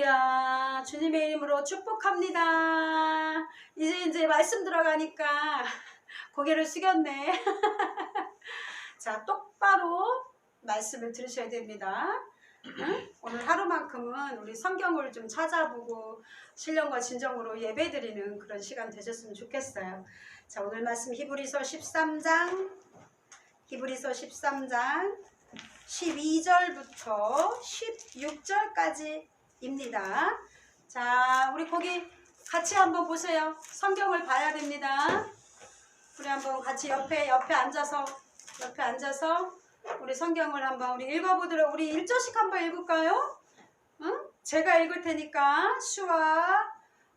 할렐루야. 주님의 이름으로 축복합니다. 이제 말씀 들어가니까 고개를 숙였네. 자, 똑바로 말씀을 들으셔야 됩니다. 응? 오늘 하루만큼은 우리 성경을 좀 찾아보고 신령과 진정으로 예배드리는 그런 시간 되셨으면 좋겠어요. 자, 오늘 말씀 히브리서 13장 12절부터 16절까지입니다. 자, 우리 거기 같이 한번 보세요. 성경을 봐야 됩니다. 우리 한번 같이 옆에 앉아서 우리 성경을 한번 우리 읽어보도록, 우리 1절씩 한번 읽을까요? 응? 제가 읽을 테니까 수아,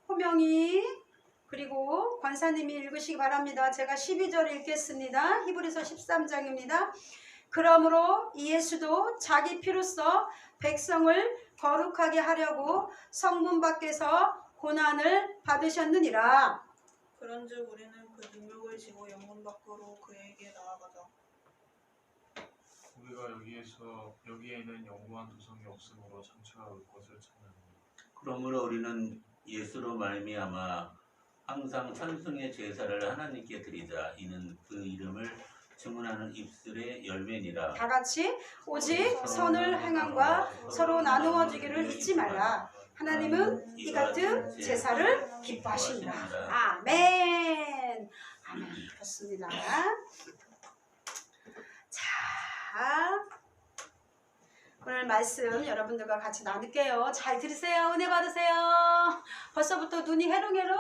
호명이, 그리고 권사님이 읽으시기 바랍니다. 제가 12절 읽겠습니다. 히브리서 13장입니다. 그러므로 예수도 자기 피로써 백성을 거룩하게 하려고 성문 밖에서 고난을 받으셨느니라. 그런즉 우리는 그 능력을 지고 영문 밖으로 그에게 나아가자. 우리가 여기에는 영구한 도성이 없으므로 장차가 올 것을 찾느니. 그러므로 우리는 예수로 말미암아 항상 천승의 제사를 하나님께 드리자. 이는 그 이름을 증언하는 입술의 열매니라. 다 같이 오직 선을 행함과 서로 나누어 주기를 잊지 말라. 하나님은 이 같은 제사를 기뻐하시니라. 아멘. 아멘. 그렇습니다. 자, 오늘 말씀 여러분들과 같이 나눌게요. 잘 들으세요. 은혜 받으세요. 벌써부터 눈이 해롱해롱.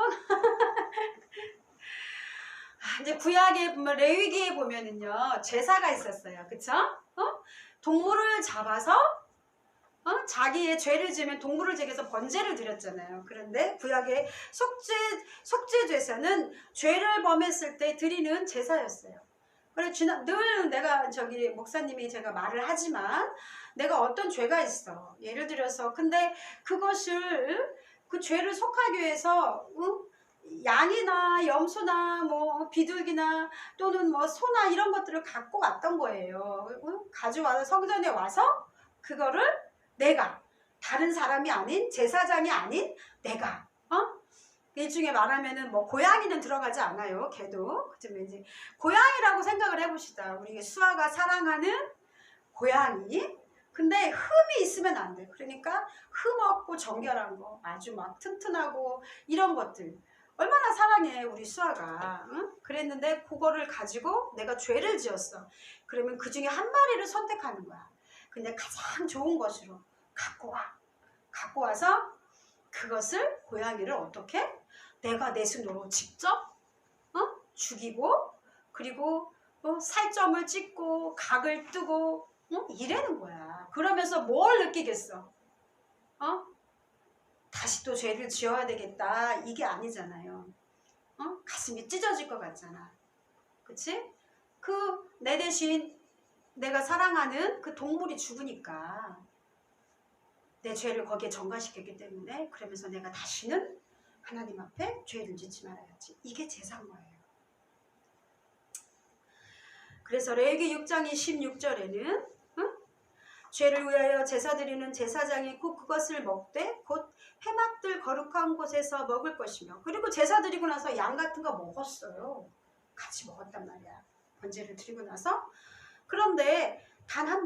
이제 구약에 보면, 레위기에 보면은요, 제사가 있었어요. 그쵸? 동물을 잡아서 자기의 죄를 지으면 동물을 제게서 번제를 드렸잖아요. 그런데 구약의 속죄 제사는 죄를 범했을 때 드리는 제사였어요. 그래, 늘 내가 목사님이 제가 말을 하지만 내가 어떤 죄가 있어. 예를 들어서 근데 그것을 그 죄를 속하기 위해서 양이나 염소나 뭐 비둘기나 또는 뭐 소나 이런 것들을 갖고 왔던 거예요. 가져와서 성전에 와서 그거를 내가, 다른 사람이 아닌, 제사장이 아닌 내가, 일종의 말하면은 뭐 고양이는 들어가지 않아요. 걔도. 그렇지만 이제 고양이라고 생각을 해봅시다. 우리 수아가 사랑하는 고양이. 근데 흠이 있으면 안 돼. 그러니까 흠 없고 정결한 거, 아주 막 튼튼하고 이런 것들. 얼마나 사랑해 우리 수아가. 응? 그랬는데 그거를 가지고 내가 죄를 지었어. 그러면 그 중에 한 마리를 선택하는 거야. 근데 가장 좋은 것으로 갖고 와. 갖고 와서 그것을, 고양이를 어떻게? 내가 내 손으로 직접 죽이고, 그리고 살점을 찍고 각을 뜨고 이래는 거야. 그러면서 뭘 느끼겠어? 다시 또 죄를 지어야 되겠다, 이게 아니잖아요. 가슴이 찢어질 것 같잖아. 그치? 내 대신 내가 사랑하는 그 동물이 죽으니까 내 죄를 거기에 전가시켰기 때문에, 그러면서 내가 다시는 하나님 앞에 죄를 짓지 말아야지. 이게 제사인 거예요. 그래서 레위기 6장 26절에는 죄를 위하여 제사 드리는 제사장이 있고 그것을 먹되 곧 회막들 거룩한 곳에서 먹을 것이며, 그리고 제사 드리고 나서 양 같은 거 먹었어요. 같이 먹었단 말이야. 번제를 드리고 나서. 그런데 단 한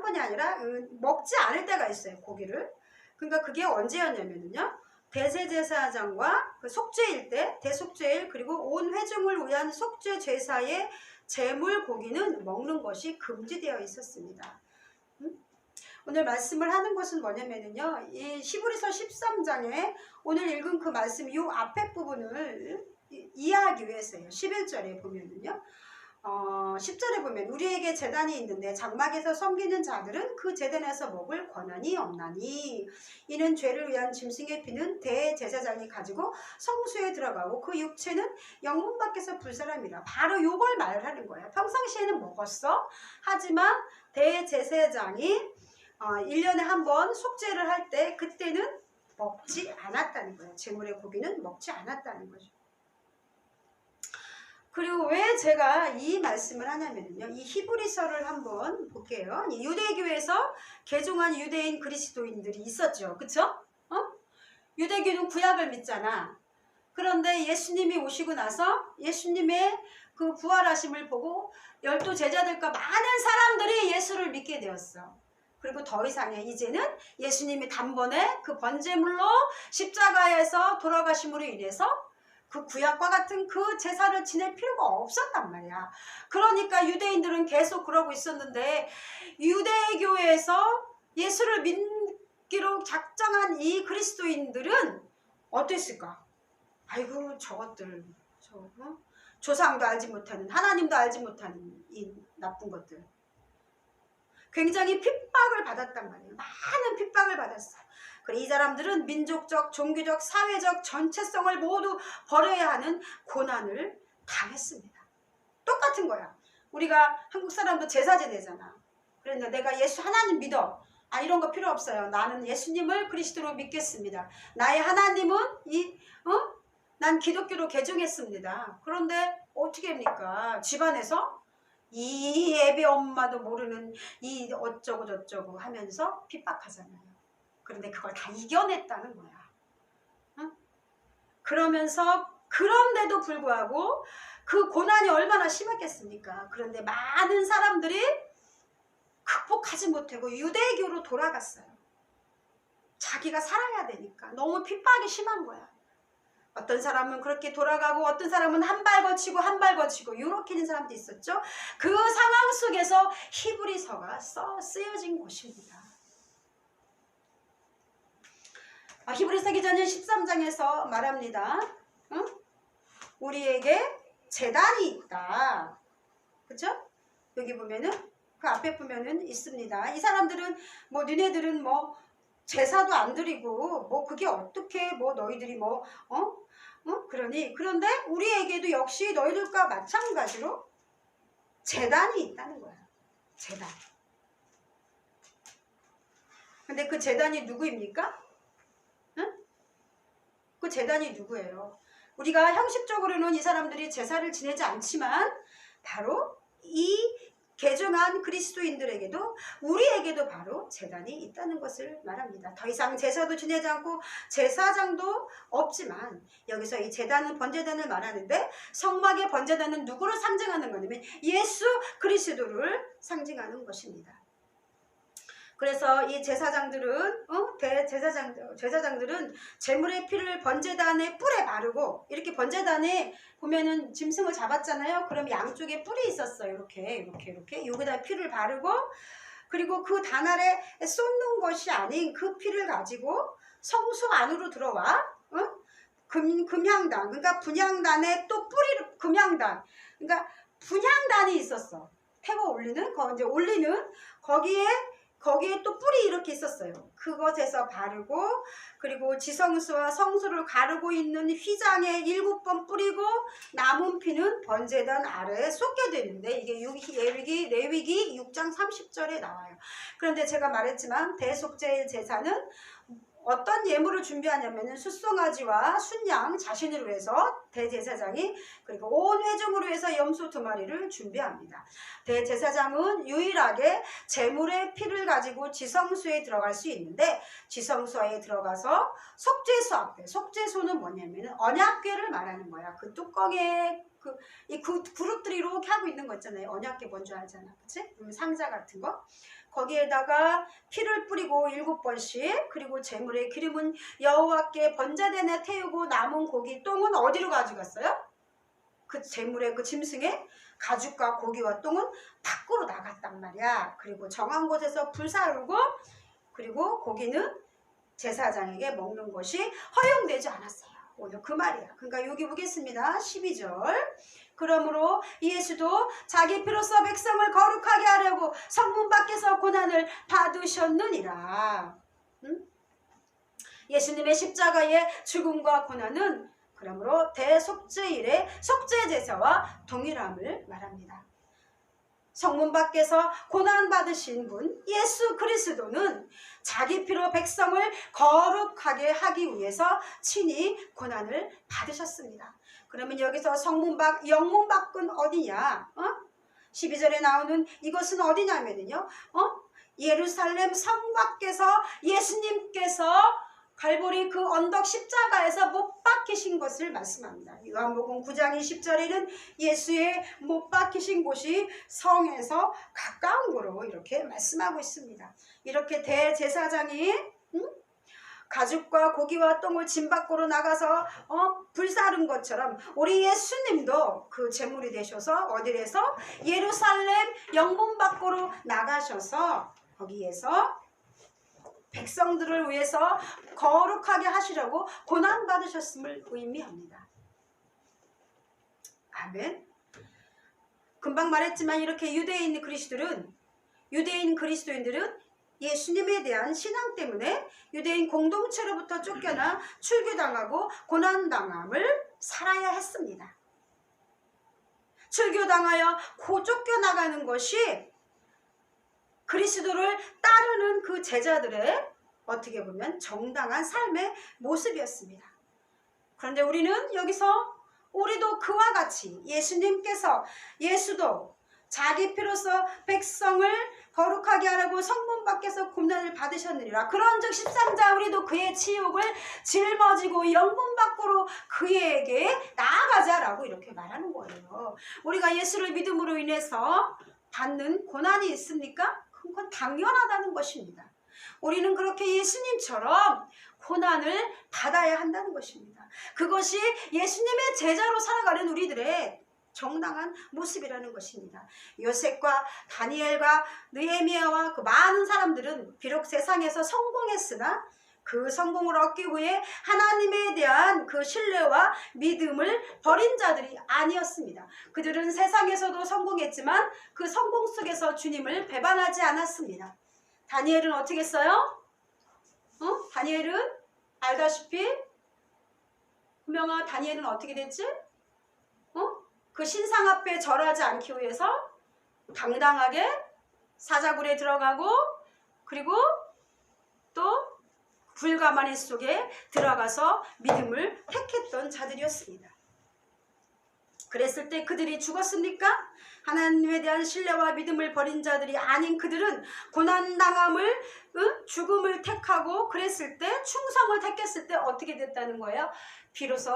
번이 아니라 먹지 않을 때가 있어요. 고기를. 그러니까 그게 언제였냐면요, 대제사장과 그 속죄일 때, 대속죄일, 그리고 온 회중을 위한 속죄 제사의 제물 고기는 먹는 것이 금지되어 있었습니다. 오늘 말씀을 하는 것은 뭐냐면요, 이 히브리서 13장에 오늘 읽은 그 말씀, 이 앞에 부분을 이해하기 위해서요. 11절에 보면은요, 10절에 보면 우리에게 제단이 있는데 장막에서 섬기는 자들은 그 제단에서 먹을 권한이 없나니, 이는 죄를 위한 짐승의 피는 대제사장이 가지고 성수에 들어가고 그 육체는 영문 밖에서 불사람이라. 바로 요걸 말하는 거예요. 평상시에는 먹었어. 하지만 대제사장이 1년에 한 번 속죄를 할 때 그때는 먹지 않았다는 거예요. 제물의 고기는 먹지 않았다는 거죠. 그리고 왜 제가 이 말씀을 하냐면요. 이 히브리서를 한번 볼게요. 이 유대교에서 개종한 유대인 그리스도인들이 있었죠. 그쵸? 유대교는 구약을 믿잖아. 그런데 예수님이 오시고 나서 예수님의 그 부활하심을 보고 12 제자들과 많은 사람들이 예수를 믿게 되었어. 그리고 더 이상의 이제는 예수님이 단번에 그 번제물로 십자가에서 돌아가심으로 인해서 그 구약과 같은 그 제사를 지낼 필요가 없었단 말이야. 그러니까 유대인들은 계속 그러고 있었는데 유대교에서 예수를 믿기로 작정한 이 그리스도인들은 어땠을까? 아이고 저것들 조상도 알지 못하는 하나님도 알지 못하는 이 나쁜 것들. 굉장히 핍박을 받았단 말이에요. 많은 핍박을 받았어. 그래 이 사람들은 민족적, 종교적, 사회적 전체성을 모두 버려야 하는 고난을 당했습니다. 똑같은 거야. 우리가 한국 사람도 제사 지내잖아. 그런데 내가 예수 하나님 믿어. 이런 거 필요 없어요. 나는 예수님을 그리스도로 믿겠습니다. 나의 하나님은 난 기독교로 개종했습니다. 그런데 어떻게 합니까? 집안에서 이 애비 엄마도 모르는 이 어쩌고 저쩌고 하면서 핍박하잖아요. 그런데 그걸 다 이겨냈다는 거야. 그러면서 그런데도 불구하고 그 고난이 얼마나 심했겠습니까? 그런데 많은 사람들이 극복하지 못하고 유대교로 돌아갔어요. 자기가 살아야 되니까 너무 핍박이 심한 거야. 어떤 사람은 그렇게 돌아가고 어떤 사람은 한 발 거치고 한 발 거치고 이렇게 있는 사람도 있었죠. 그 상황 속에서 히브리서가 쓰여진 것입니다. 히브리서 기자는 13장에서 말합니다. 우리에게 제단이 있다. 그렇죠? 여기 보면은 그 앞에 보면은 있습니다. 이 사람들은 너네들은 제사도 안 드리고 그게 어떻게 너희들이 그런데 우리에게도 역시 너희들과 마찬가지로 제단이 있다는 거야. 제단. 근데 그 제단이 누구입니까? 그 제단이 누구예요? 우리가 형식적으로는 이 사람들이 제사를 지내지 않지만 바로 이 개종한 그리스도인들에게도 우리에게도 바로 제단이 있다는 것을 말합니다. 더 이상 제사도 지내지 않고 제사장도 없지만 여기서 이 제단은 번제단을 말하는데 성막의 번제단은 누구를 상징하는 거냐면 예수 그리스도를 상징하는 것입니다. 그래서 이 제사장들은 제사장들은 제물의 피를 번제단의 뿔에 바르고 이렇게 번제단에 보면은 짐승을 잡았잖아요. 그럼 양쪽에 뿔이 있었어요. 이렇게 여기다 피를 바르고 그리고 그 단 아래 쏟는 것이 아닌 그 피를 가지고 성소 안으로 들어와 금향단 그러니까 분향단에 또 뿌리를 금향단 그러니까 분향단이 있었어. 태워 올리는 이제 올리는 거기에 또 뿔이 이렇게 있었어요. 그것에서 바르고 그리고 지성소와 성소를 가르고 있는 휘장에 7번 뿌리고 남은 피는 번제단 아래에 쏟게 되는데 이게 레위기 6장 30절에 나와요. 그런데 제가 말했지만 대속죄일 제사는 어떤 예물을 준비하냐면은 숫송아지와 순양 자신을 위해서 대제사장이 그리고 온 회중으로 해서 염소 2마리를 준비합니다. 대제사장은 유일하게 제물의 피를 가지고 지성소에 들어갈 수 있는데 지성소에 들어가서 속죄소 앞에 속죄소는 뭐냐면은 언약궤를 말하는 거야. 그 뚜껑에 그 그릇들이 이렇게 하고 있는 거 있잖아요. 언약궤 뭔지 알잖아. 그치? 상자 같은 거. 거기에다가 피를 뿌리고 7번씩 그리고 제물의 기름은 여호와께 번제단에 태우고 남은 고기 똥은 어디로 가져갔어요? 그 제물의 그 짐승의 가죽과 고기와 똥은 밖으로 나갔단 말이야. 그리고 정한 곳에서 불사르고 그리고 고기는 제사장에게 먹는 것이 허용되지 않았어요. 오늘 그 말이야. 그러니까 여기 보겠습니다. 12절. 그러므로 예수도 자기 피로써 백성을 거룩하게 하려고 성문 밖에서 고난을 받으셨느니라. 예수님의 십자가의 죽음과 고난은 그러므로 대속죄일의 속죄제사와 동일함을 말합니다. 성문 밖에서 고난받으신 분 예수 그리스도는 자기 피로 백성을 거룩하게 하기 위해서 친히 고난을 받으셨습니다. 그러면 여기서 영문 밖은 어디냐? 12절에 나오는 이것은 어디냐면요. 예루살렘 성 밖에서 예수님께서 갈보리 그 언덕 십자가에서 못 박히신 것을 말씀합니다. 요한복음 9장 20절에는 예수의 못 박히신 곳이 성에서 가까운 거로 이렇게 말씀하고 있습니다. 이렇게 대제사장이 가죽과 고기와 똥을 짐 밖으로 나가서 불사른 것처럼 우리 예수님도 그 제물이 되셔서 어디에서 예루살렘 영문 밖으로 나가셔서 거기에서 백성들을 위해서 거룩하게 하시려고 고난받으셨음을 의미합니다. 아멘. 금방 말했지만 이렇게 유대인 그리스도인들은 예수님에 대한 신앙 때문에 유대인 공동체로부터 쫓겨나 출교당하고 고난당함을 살아야 했습니다. 출교당하여 쫓겨나가는 것이 그리스도를 따르는 그 제자들의 어떻게 보면 정당한 삶의 모습이었습니다. 그런데 우리는 여기서 우리도 그와 같이 예수도 자기 피로써 백성을 거룩하게 하라고 성문 밖에서 고난을 받으셨느니라. 그런즉 13자 우리도 그의 치욕을 짊어지고 영문 밖으로 그에게 나아가자라고 이렇게 말하는 거예요. 우리가 예수를 믿음으로 인해서 받는 고난이 있습니까? 그건 당연하다는 것입니다. 우리는 그렇게 예수님처럼 고난을 받아야 한다는 것입니다. 그것이 예수님의 제자로 살아가는 우리들의 정당한 모습이라는 것입니다. 요셉과 다니엘과 느헤미야와 그 많은 사람들은 비록 세상에서 성공했으나 그 성공을 얻기 위해 하나님에 대한 그 신뢰와 믿음을 버린 자들이 아니었습니다. 그들은 세상에서도 성공했지만 그 성공 속에서 주님을 배반하지 않았습니다. 다니엘은 어떻게 했어요? 다니엘은 알다시피 분명한 다니엘은 어떻게 됐지? 그 신상 앞에 절하지 않기 위해서 당당하게 사자굴에 들어가고 그리고 또 불가마니 속에 들어가서 믿음을 택했던 자들이었습니다. 그랬을 때 그들이 죽었습니까? 하나님에 대한 신뢰와 믿음을 버린 자들이 아닌 그들은 고난당함을 죽음을 택하고 그랬을 때 충성을 택했을 때 어떻게 됐다는 거예요? 비로소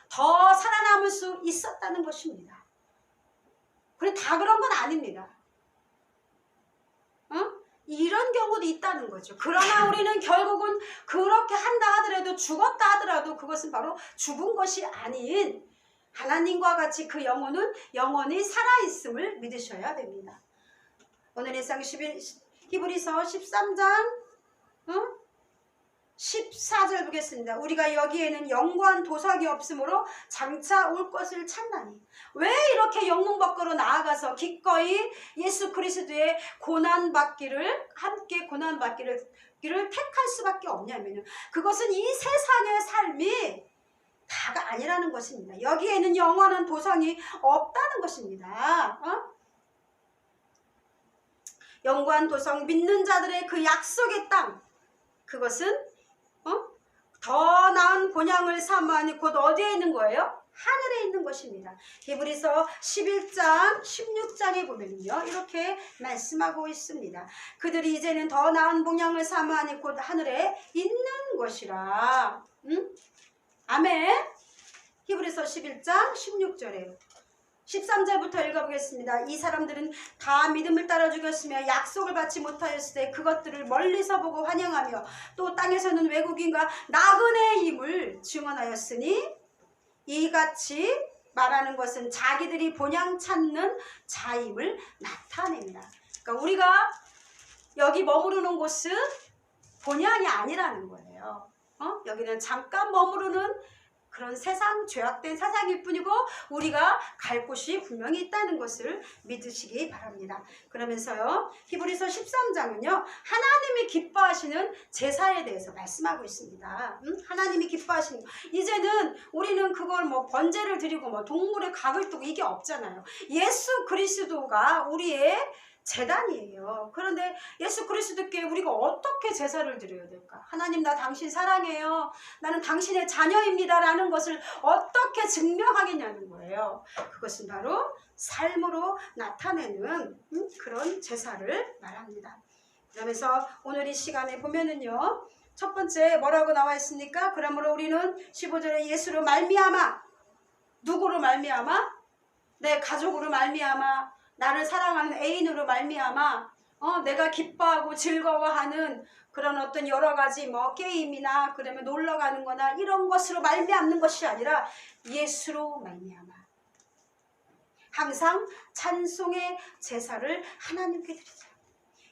더 살아남을 수 있었다는 것입니다. 그런데 다 그런 건 아닙니다. 이런 경우도 있다는 거죠. 그러나 우리는 결국은 그렇게 한다 하더라도 죽었다 하더라도 그것은 바로 죽은 것이 아닌 하나님과 같이 그 영혼은 영원히 살아있음을 믿으셔야 됩니다. 오늘의 상 히브리서 13장 14절 보겠습니다. 우리가 여기에는 영구한 도삭이 없으므로 장차 올 것을 찾나니. 왜 이렇게 영문 밖으로 나아가서 기꺼이 예수 그리스도의 함께 고난받기를 택할 수밖에 없냐면요. 그것은 이 세상의 삶이 다가 아니라는 것입니다. 여기에는 영원한 도상이 없다는 것입니다. 영원한 도상 믿는 자들의 그 약속의 땅 그것은 더 나은 본향을 삼으니 곧 어디에 있는 거예요? 하늘에 있는 것입니다. 히브리서 11장 16장에 보면요 이렇게 말씀하고 있습니다. 그들이 이제는 더 나은 본향을 삼으니 곧 하늘에 있는 것이라. 아멘. 히브리서 11장 16절에 13절부터 읽어보겠습니다. 이 사람들은 다 믿음을 따라 죽였으며 약속을 받지 못하였을 때 그것들을 멀리서 보고 환영하며 또 땅에서는 외국인과 나그네임을 증언하였으니 이같이 말하는 것은 자기들이 본향 찾는 자임을 나타냅니다. 그러니까 우리가 여기 머무르는 곳은 본향이 아니라는 거예요. 여기는 잠깐 머무르는 그런 죄악된 세상일 뿐이고 우리가 갈 곳이 분명히 있다는 것을 믿으시기 바랍니다. 그러면서요 히브리서 13장은요 하나님이 기뻐하시는 제사에 대해서 말씀하고 있습니다. 하나님이 기뻐하시는 거. 이제는 우리는 그걸 번제를 드리고 동물의 각을 두고 이게 없잖아요. 예수 그리스도가 우리의 제단이에요. 그런데 예수 그리스도께 우리가 어떻게 제사를 드려야 될까? 하나님, 나 당신 사랑해요. 나는 당신의 자녀입니다. 라는 것을 어떻게 증명하겠냐는 거예요. 그것은 바로 삶으로 나타내는 그런 제사를 말합니다. 그러면서 오늘 이 시간에 보면은요, 첫 번째 뭐라고 나와 있습니까? 그러므로 우리는 15절에 예수로 말미암아, 누구로 말미암아? 내 가족으로 말미암아, 나를 사랑하는 애인으로 말미암아, 내가 기뻐하고 즐거워하는 그런 어떤 여러 가지 뭐 게임이나 그러면 놀러 가는 거나 이런 것으로 말미암는 것이 아니라 예수로 말미암아 항상 찬송의 제사를 하나님께 드리자.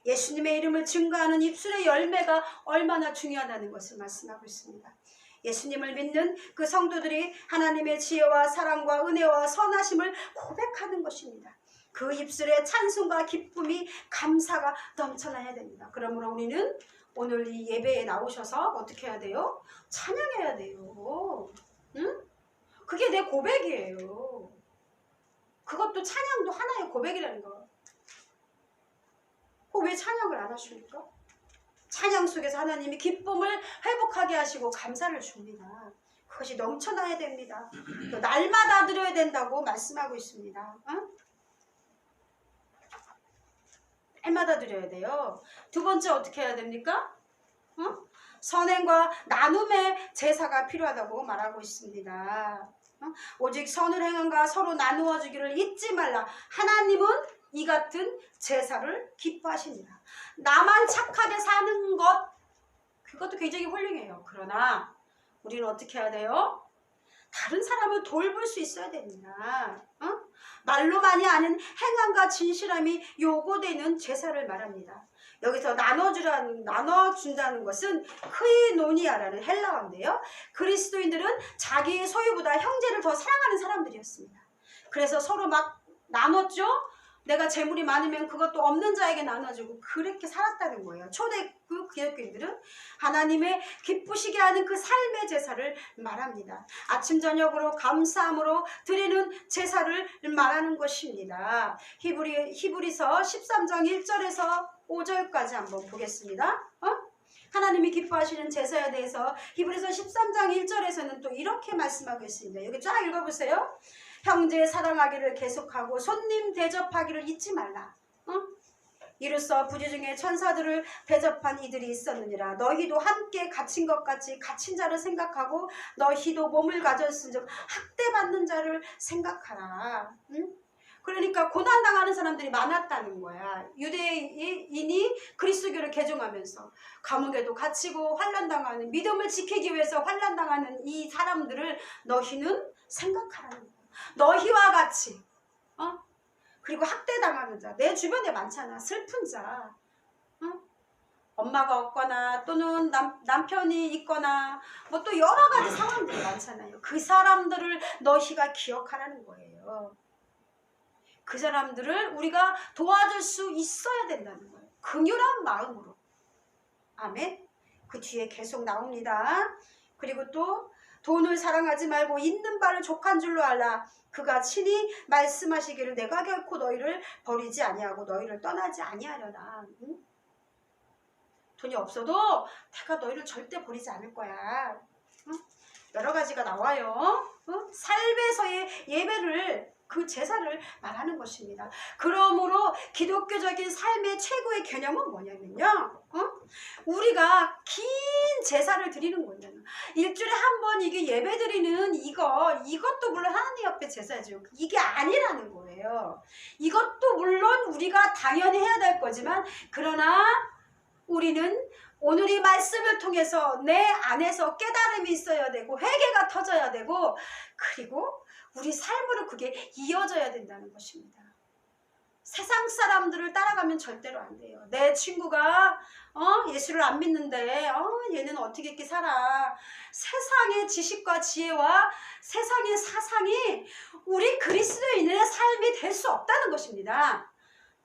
예수님의 이름을 증거하는 입술의 열매가 얼마나 중요하다는 것을 말씀하고 있습니다. 예수님을 믿는 그 성도들이 하나님의 지혜와 사랑과 은혜와 선하심을 고백하는 것입니다. 그 입술에 찬송과 기쁨이, 감사가 넘쳐나야 됩니다. 그러므로 우리는 오늘 이 예배에 나오셔서 어떻게 해야 돼요? 찬양해야 돼요. 응? 그게 내 고백이에요. 그것도 찬양도 하나의 고백이라는 거. 왜 찬양을 안 하십니까? 찬양 속에서 하나님이 기쁨을 회복하게 하시고 감사를 줍니다. 그것이 넘쳐나야 됩니다. 또 날마다 드려야 된다고 말씀하고 있습니다. 날마다 드려야 돼요. 두 번째 어떻게 해야 됩니까? 선행과 나눔의 제사가 필요하다고 말하고 있습니다. 오직 선을 행함과 서로 나누어 주기를 잊지 말라. 하나님은 이 같은 제사를 기뻐하십니다. 나만 착하게 사는 것, 그것도 굉장히 훌륭해요. 그러나 우리는 어떻게 해야 돼요? 다른 사람을 돌볼 수 있어야 됩니다. 말로만이 아닌 행함과 진실함이 요구되는 제사를 말합니다. 여기서 나눠준다는 것은 크이노니아라는 헬라어인데요. 그리스도인들은 자기의 소유보다 형제를 더 사랑하는 사람들이었습니다. 그래서 서로 막 나눴죠. 내가 재물이 많으면 그것도 없는 자에게 나눠주고 그렇게 살았다는 거예요. 초대 그 기독교인들은 하나님의 기쁘시게 하는 그 삶의 제사를 말합니다. 아침 저녁으로 감사함으로 드리는 제사를 말하는 것입니다. 히브리서 13장 1절에서 5절까지 한번 보겠습니다. 하나님이 기뻐하시는 제사에 대해서 히브리서 13장 1절에서는 또 이렇게 말씀하고 있습니다. 여기 쫙 읽어보세요. 형제 사랑하기를 계속하고 손님 대접하기를 잊지 말라. 이로써 부지 중에 천사들을 대접한 이들이 있었느니라. 너희도 함께 갇힌 것 같이 갇힌 자를 생각하고 너희도 몸을 가졌은즉 학대받는 자를 생각하라. 그러니까 고난당하는 사람들이 많았다는 거야. 유대인이 그리스도교를 개종하면서 감옥에도 갇히고 환난당하는, 믿음을 지키기 위해서 환난당하는 이 사람들을 너희는 생각하라는 거야. 너희와 같이 그리고 학대당하는 자, 내 주변에 많잖아. 슬픈 자, 엄마가 없거나 또는 남편이 있거나 뭐 또 여러 가지 상황들이 많잖아요. 그 사람들을 너희가 기억하라는 거예요. 그 사람들을 우리가 도와줄 수 있어야 된다는 거예요. 긍휼한 마음으로. 아멘. 그 뒤에 계속 나옵니다. 그리고 또 돈을 사랑하지 말고 있는 바를 족한 줄로 알라. 그가 친히 말씀하시기를 내가 결코 너희를 버리지 아니하고 너희를 떠나지 아니하려나. 돈이 없어도 내가 너희를 절대 버리지 않을 거야. 여러 가지가 나와요. 삶에서의 예배를, 그 제사를 말하는 것입니다. 그러므로 기독교적인 삶의 최고의 개념은 뭐냐면요, 우리가 긴 제사를 드리는 거예요. 일주일에 한 번 이게 예배 드리는 이것도 물론 하나님 앞에 제사죠. 이게 아니라는 거예요. 이것도 물론 우리가 당연히 해야 될 거지만, 그러나 우리는 오늘 이 말씀을 통해서 내 안에서 깨달음이 있어야 되고 회개가 터져야 되고, 그리고 우리 삶으로 그게 이어져야 된다는 것입니다. 세상 사람들을 따라가면 절대로 안 돼요. 내 친구가 예수를 안 믿는데 얘는 어떻게 이렇게 살아. 세상의 지식과 지혜와 세상의 사상이 우리 그리스도인의 삶이 될 수 없다는 것입니다.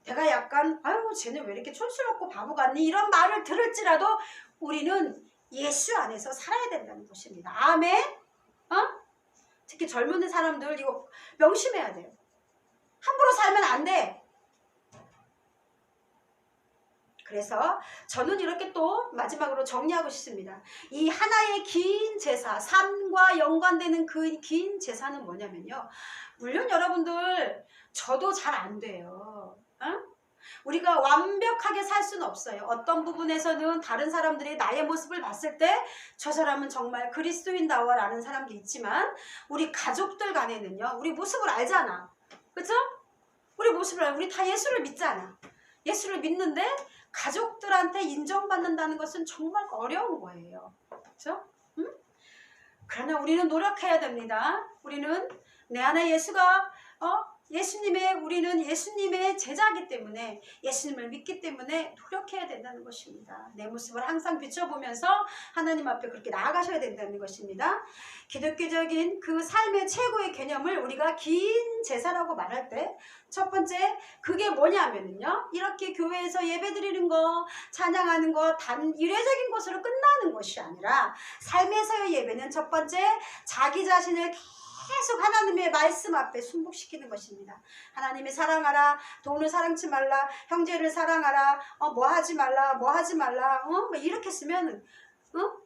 내가 약간 쟤는 왜 이렇게 촌스럽고 바보 같니? 이런 말을 들을지라도 우리는 예수 안에서 살아야 된다는 것입니다. 아멘? 특히 젊은 사람들 이거 명심해야 돼요. 함부로 살면 안 돼. 그래서 저는 이렇게 또 마지막으로 정리하고 싶습니다. 이 하나의 긴 제사, 삶과 연관되는 그 긴 제사는 뭐냐면요. 물론 여러분들 저도 잘 안 돼요. 우리가 완벽하게 살 수는 없어요. 어떤 부분에서는 다른 사람들이 나의 모습을 봤을 때 저 사람은 정말 그리스도인다워 라는 사람도 있지만 우리 가족들 간에는요. 우리 모습을 알잖아. 그쵸? 우리 모습을 알고 우리 다 예수를 믿잖아. 예수를 믿는데 가족들한테 인정받는다는 것은 정말 어려운 거예요. 그렇죠? 응? 그러나 우리는 노력해야 됩니다. 우리는 내 안에 예수가 우리는 예수님의 제자이기 때문에 예수님을 믿기 때문에 노력해야 된다는 것입니다. 내 모습을 항상 비춰보면서 하나님 앞에 그렇게 나아가셔야 된다는 것입니다. 기독교적인 그 삶의 최고의 개념을 우리가 긴 제사라고 말할 때 첫 번째 그게 뭐냐면요. 이렇게 교회에서 예배드리는 거, 찬양하는 거, 단 일회적인 것으로 끝나는 것이 아니라 삶에서의 예배는 첫 번째 자기 자신을 계속 하나님의 말씀 앞에 순복시키는 것입니다. 하나님이 사랑하라, 돈을 사랑치 말라, 형제를 사랑하라, 뭐 하지 말라, 뭐 이렇게 쓰면은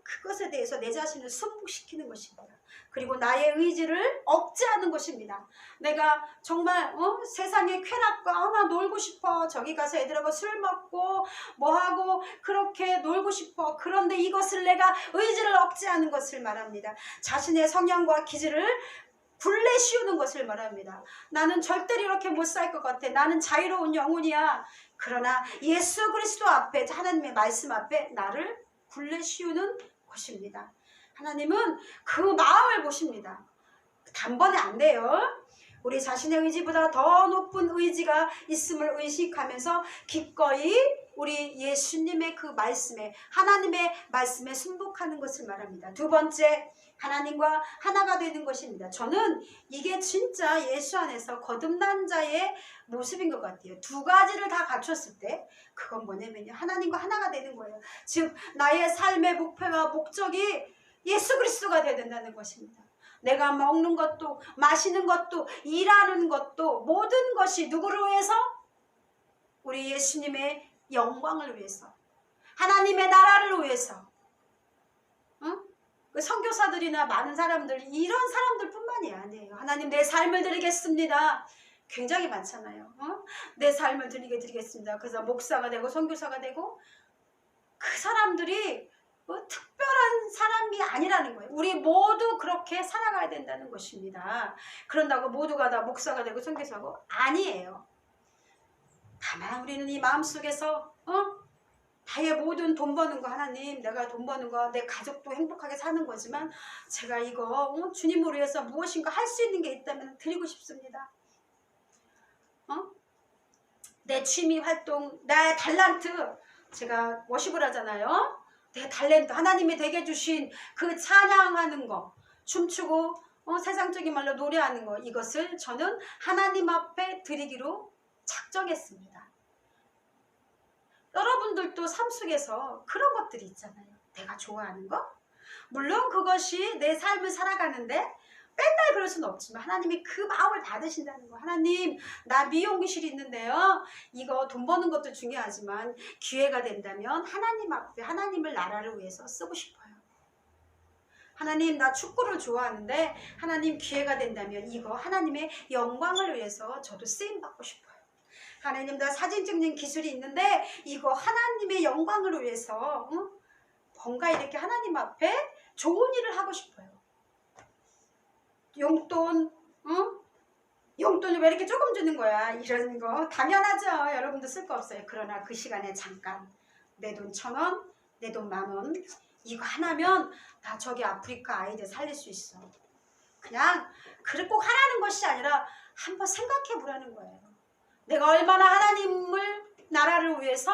그것에 대해서 내 자신을 순복시키는 것입니다. 그리고 나의 의지를 억제하는 것입니다. 내가 정말 세상의 쾌락과 나 놀고 싶어, 저기 가서 애들하고 술 먹고 뭐하고 그렇게 놀고 싶어. 그런데 이것을 내가 의지를 억제하는 것을 말합니다. 자신의 성향과 기질을 굴레 씌우는 것을 말합니다. 나는 절대로 이렇게 못 살 것 같아. 나는 자유로운 영혼이야. 그러나 예수 그리스도 앞에, 하나님의 말씀 앞에 나를 굴레 씌우는 것입니다. 하나님은 그 마음을 보십니다. 단번에 안 돼요. 우리 자신의 의지보다 더 높은 의지가 있음을 의식하면서 기꺼이 우리 예수님의 그 말씀에, 하나님의 말씀에 순복하는 것을 말합니다. 두 번째, 하나님과 하나가 되는 것입니다. 저는 이게 진짜 예수 안에서 거듭난 자의 모습인 것 같아요. 두 가지를 다 갖췄을 때 그건 뭐냐면요. 하나님과 하나가 되는 거예요. 즉 나의 삶의 목표와 목적이 예수 그리스도가 되어야 된다는 것입니다. 내가 먹는 것도 마시는 것도 일하는 것도 모든 것이 누구를 위해서? 우리 예수님의 영광을 위해서, 하나님의 나라를 위해서. 그 선교사들이나 많은 사람들, 이런 사람들 뿐만이 아니에요. 하나님 내 삶을 드리겠습니다. 굉장히 많잖아요. 내 삶을 드리겠습니다. 그래서 목사가 되고 선교사가 되고 그 사람들이 특별한 사람이 아니라는 거예요. 우리 모두 그렇게 살아가야 된다는 것입니다. 그런다고 모두가 다 목사가 되고 선교사고 아니에요. 다만 우리는 이 마음속에서 나의 모든 돈 버는 거 하나님, 내가 돈 버는 거 내 가족도 행복하게 사는 거지만 제가 이거 주님을 위해서 무엇인가 할 수 있는 게 있다면 드리고 싶습니다. 내 취미 활동, 내 달란트, 제가 워십을 하잖아요. 내 탤런트, 하나님이 되게 주신 그 찬양하는 거, 춤추고 세상적인 말로 노래하는 거, 이것을 저는 하나님 앞에 드리기로 작정했습니다. 여러분들도 삶 속에서 그런 것들이 있잖아요. 내가 좋아하는 거? 물론 그것이 내 삶을 살아가는데 맨날 그럴 수는 없지만 하나님이 그 마음을 받으신다는 거. 하나님, 나 미용실이 있는데요. 이거 돈 버는 것도 중요하지만 기회가 된다면 하나님 앞에, 하나님을 나라를 위해서 쓰고 싶어요. 하나님, 나 축구를 좋아하는데 하나님 기회가 된다면 이거 하나님의 영광을 위해서 저도 쓰임받고 싶어요. 하나님, 나 사진 찍는 기술이 있는데 이거 하나님의 영광을 위해서 뭔가 이렇게 하나님 앞에 좋은 일을 하고 싶어요. 용돈, 용돈을 왜 이렇게 조금 주는 거야? 이런 거 당연하죠. 여러분도 쓸 거 없어요. 그러나 그 시간에 잠깐 내 돈 1,000원, 내 돈 10,000원 이거 하나면 나 저기 아프리카 아이들 살릴 수 있어. 그냥 그걸 꼭 하라는 것이 아니라 한번 생각해 보라는 거예요. 내가 얼마나 하나님을, 나라를 위해서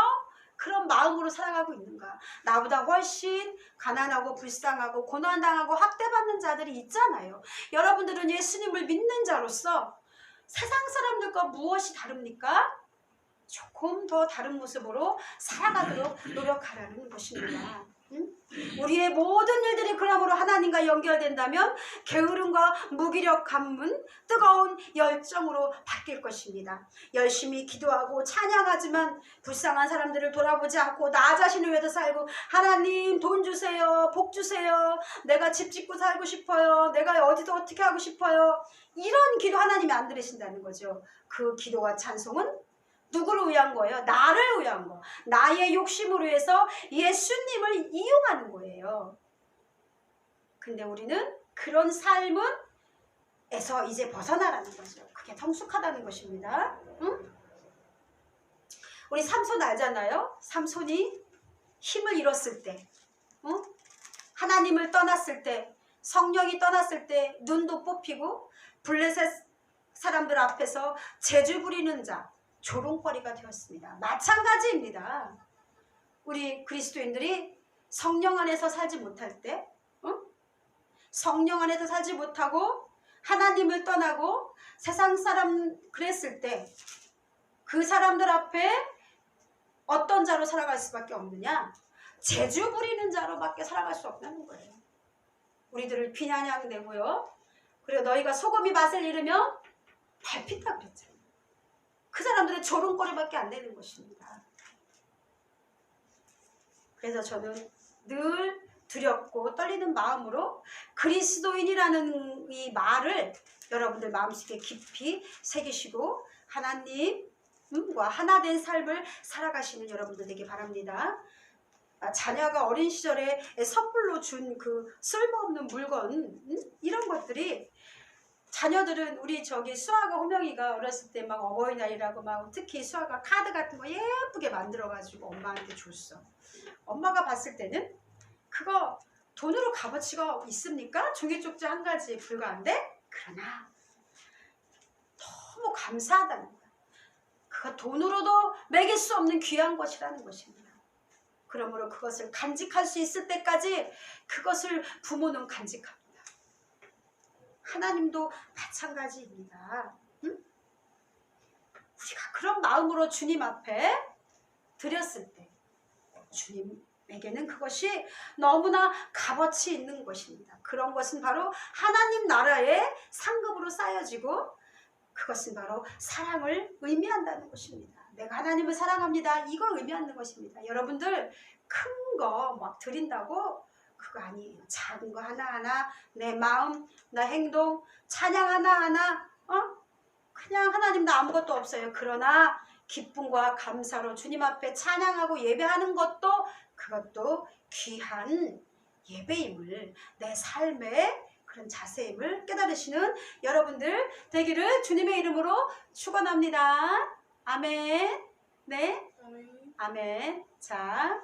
그런 마음으로 살아가고 있는가. 나보다 훨씬 가난하고 불쌍하고 고난당하고 학대받는 자들이 있잖아요. 여러분들은 예수님을 믿는 자로서 세상 사람들과 무엇이 다릅니까? 조금 더 다른 모습으로 살아가도록 노력하라는 것입니다. 우리의 모든 일들이 그러므로 하나님과 연결된다면 게으름과 무기력함은 뜨거운 열정으로 바뀔 것입니다. 열심히 기도하고 찬양하지만 불쌍한 사람들을 돌아보지 않고 나 자신을 위해서 살고 하나님 돈 주세요, 복 주세요, 내가 집 짓고 살고 싶어요, 내가 어디서 어떻게 하고 싶어요, 이런 기도 하나님이 안 들으신다는 거죠. 그 기도와 찬송은 누구를 위한 거예요? 나를 위한 거. 나의 욕심을 위해서 예수님을 이용하는 거예요. 근데 우리는 그런 삶은 에서 이제 벗어나라는 거죠. 그게 성숙하다는 것입니다. 응? 우리 삼손 알잖아요? 삼손이 힘을 잃었을 때, 응? 하나님을 떠났을 때, 성령이 떠났을 때 눈도 뽑히고 블레셋 사람들 앞에서 재주 부리는 자, 조롱거리가 되었습니다. 마찬가지입니다. 우리 그리스도인들이 성령 안에서 살지 못할 때, 성령 안에서 살지 못하고 하나님을 떠나고 세상 사람 그랬을 때 그 사람들 앞에 어떤 자로 살아갈 수밖에 없느냐? 재주 부리는 자로밖에 살아갈 수 없다는 거예요. 우리들을 비난양되고요. 그리고 너희가 소금이 맛을 잃으면 밟힌다 그랬잖아요. 그 사람들의 조롱거리밖에 안 되는 것입니다. 그래서 저는 늘 두렵고 떨리는 마음으로 그리스도인이라는 이 말을 여러분들 마음속에 깊이 새기시고 하나님과 하나 된 삶을 살아가시는 여러분들 되기 바랍니다. 자녀가 어린 시절에 선물로 준 그 쓸모없는 물건, 이런 것들이 자녀들은 우리 저기 수아가 호명이가 어렸을 때 막 어버이날이라고 막 특히 수아가 카드 같은 거 예쁘게 만들어가지고 엄마한테 줬어. 엄마가 봤을 때는 그거 돈으로 값어치가 있습니까? 종이 쪽지 한 가지에 불과한데? 그러나 너무 감사하다는 거야. 그거 돈으로도 매길 수 없는 귀한 것이라는 것입니다. 그러므로 그것을 간직할 수 있을 때까지 그것을 부모는 간직합니다. 하나님도 마찬가지입니다. 응? 우리가 그런 마음으로 주님 앞에 드렸을 때 주님에게는 그것이 너무나 값어치 있는 것입니다. 그런 것은 바로 하나님 나라의 상급으로 쌓여지고 그것은 바로 사랑을 의미한다는 것입니다. 내가 하나님을 사랑합니다. 이걸 의미하는 것입니다. 여러분들 큰 거 막 드린다고 그거 아니에요. 작은 거 하나하나 내 마음, 내 행동, 찬양 하나하나 그냥 하나님 나 아무것도 없어요. 그러나 기쁨과 감사로 주님 앞에 찬양하고 예배하는 것도 그것도 귀한 예배임을 내 삶의 그런 자세임을 깨달으시는 여러분들 되기를 주님의 이름으로 축원합니다. 아멘. 네. 아멘. 자,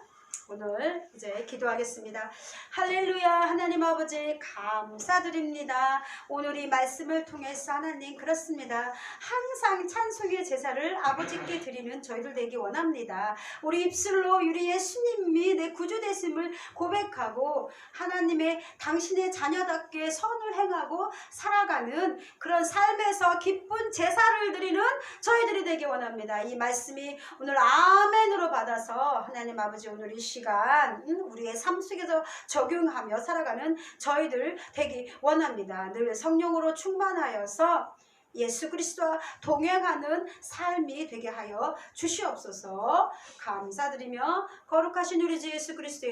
오늘 이제 기도하겠습니다. 할렐루야. 하나님 아버지 감사드립니다. 오늘 이 말씀을 통해서 하나님 그렇습니다. 항상 찬송의 제사를 아버지께 드리는 저희들 되기 원합니다. 우리 입술로 우리 예수님이 내 구주 되심을 고백하고 하나님의 당신의 자녀답게 선을 행하고 살아가는 그런 삶에서 기쁜 제사를 드리는 저희들이 되기 원합니다. 이 말씀이 오늘 아멘으로 받아서 하나님 아버지 오늘 이 시간 우리의 삶 속에서 적용하며 살아가는 저희들 되기 원합니다. 늘 성령으로 충만하여서 예수 그리스도와 동행하는 삶이 되게 하여 주시옵소서. 감사드리며 거룩하신 우리 주 예수 그리스도의